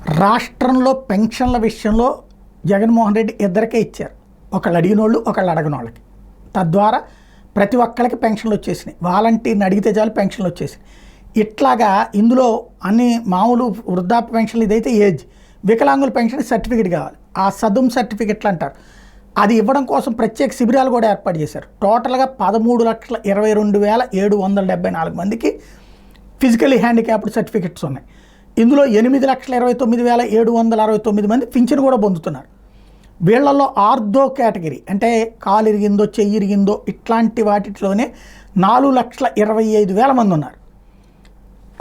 రాష్ట్రంలో పెన్షన్ల విషయంలో జగన్మోహన్ రెడ్డి ఇద్దరికే ఇచ్చారు. ఒకళ్ళు అడిగిన వాళ్ళు, ఒకళ్ళు అడగని వాళ్ళకి. తద్వారా ప్రతి ఒక్కరికి పెన్షన్లు వచ్చేసినాయి. వాలంటీర్ని అడిగితే చాలు పెన్షన్లు వచ్చేసినాయి. ఇట్లాగా ఇందులో అన్ని మామూలు వృద్ధాప్య పెన్షన్లు ఇదైతే ఏజ్, వికలాంగుల పెన్షన్ సర్టిఫికేట్ కావాలి. ఆ సదుం సర్టిఫికెట్లు అంటారు. అది ఇవ్వడం కోసం ప్రత్యేక శిబిరాలు కూడా ఏర్పాటు చేశారు. టోటల్గా 13,22,774 మందికి ఫిజికలీ హ్యాండిక్యాప్డ్ సర్టిఫికెట్స్ ఉన్నాయి. ఇందులో 8,29,769 మంది పింఛను కూడా పొందుతున్నారు. వీళ్లలో ఆర్థో కేటగిరీ అంటే కాలు ఇరిగిందో, చెయ్యి ఇరిగిందో ఇట్లాంటి వాటిలోనే 4,25,000 మంది ఉన్నారు.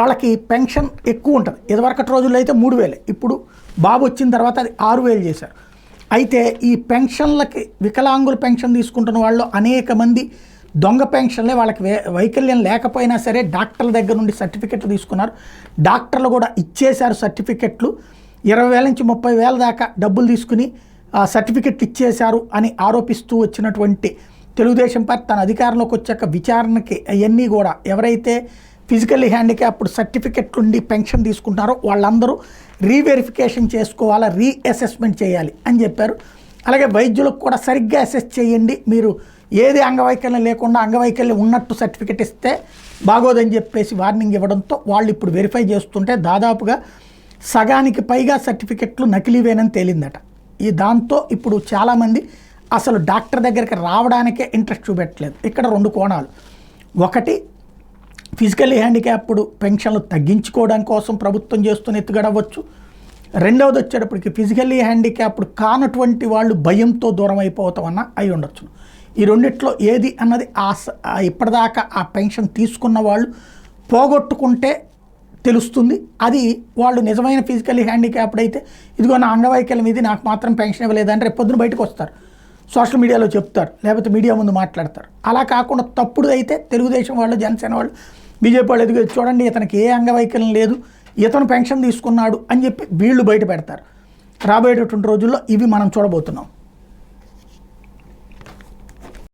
వాళ్ళకి పెన్షన్ ఎక్కువ ఉంటుంది. ఇదివరకటి రోజుల్లో అయితే 3,000, ఇప్పుడు బాబు వచ్చిన తర్వాత అది 6,000 చేశారు. అయితే ఈ పెన్షన్లకి వికలాంగుల పెన్షన్ తీసుకుంటున్న వాళ్ళు అనేక మంది దొంగ పెన్షన్లే, వాళ్ళకి వైకల్యం లేకపోయినా సరే డాక్టర్ల దగ్గర నుండి సర్టిఫికెట్లు తీసుకున్నారు. డాక్టర్లు కూడా ఇచ్చేశారు సర్టిఫికెట్లు. 20,000 నుంచి 30,000 దాకా డబ్బులు తీసుకుని సర్టిఫికెట్లు ఇచ్చేశారు అని ఆరోపిస్తూ వచ్చినటువంటి తెలుగుదేశం పార్టీ తన అధికారంలోకి వచ్చాక విచారణకి అవన్నీ కూడా ఎవరైతే ఫిజికల్లీ హ్యాండిక్యాప్డ్ సర్టిఫికెట్లు ఉండి పెన్షన్ తీసుకుంటారో వాళ్ళందరూ రీవెరిఫికేషన్ చేసుకోవాలా, రీఅసెస్మెంట్ చేయాలి అని చెప్పారు. అలాగే వైద్యులకు కూడా సరిగ్గా అసెస్ చేయండి, మీరు ఏది అంగవైకల్యం లేకుండా అంగవైకల్యం ఉన్నట్టు సర్టిఫికెట్ ఇస్తే బాగోదని చెప్పేసి వార్నింగ్ ఇవ్వడంతో వాళ్ళు ఇప్పుడు వెరిఫై చేస్తుంటే దాదాపుగా సగానికి పైగా సర్టిఫికెట్లు నకిలీవేనని తేలిందట. దాంతో ఇప్పుడు చాలామంది అసలు డాక్టర్ దగ్గరికి రావడానికే ఇంట్రెస్ట్ చూపెట్టలేదు. ఇక్కడ 2 కోణాలు. ఒకటి, ఫిజికల్లీ హ్యాండిక్యాప్డ్ పెన్షన్లు తగ్గించుకోవడానికి కోసం ప్రభుత్వం చేస్తున్న ఎత్తుగడవచ్చు. రెండవది వచ్చేటప్పటికి ఫిజికల్లీ హ్యాండిక్యాప్డ్ కానటువంటి వాళ్ళు భయంతో దూరం అయిపోతామన్నా అయి ఉండొచ్చు. ఈ రెండిట్లో ఏది అన్నది ఇప్పటిదాకా ఆ పెన్షన్ తీసుకున్న వాళ్ళు పోగొట్టుకుంటే తెలుస్తుంది. అది వాళ్ళు నిజమైన ఫిజికల్లీ హ్యాండిక్యాప్డ్ అయితే ఇదిగో నా అంగవైకల్యం ఇది, నాకు మాత్రం పెన్షన్ ఇవ్వలేదంటే రేపు పొద్దున బయటకు వస్తారు, సోషల్ మీడియాలో చెప్తారు, లేకపోతే మీడియా ముందు మాట్లాడతారు. అలా కాకుండా తప్పుడు అయితే తెలుగుదేశం వాళ్ళు, జనసేన వాళ్ళు, బీజేపీ వాళ్ళు ఎదుగు చూడండి ఇతనికి ఏ అంగవైకల్యం లేదు, ఇతను పెన్షన్ తీసుకున్నాడు అని చెప్పి వీళ్ళు బయట పెడతారు. రాబోయేటటువంటి రోజుల్లో ఇవి మనం చూడబోతున్నాం.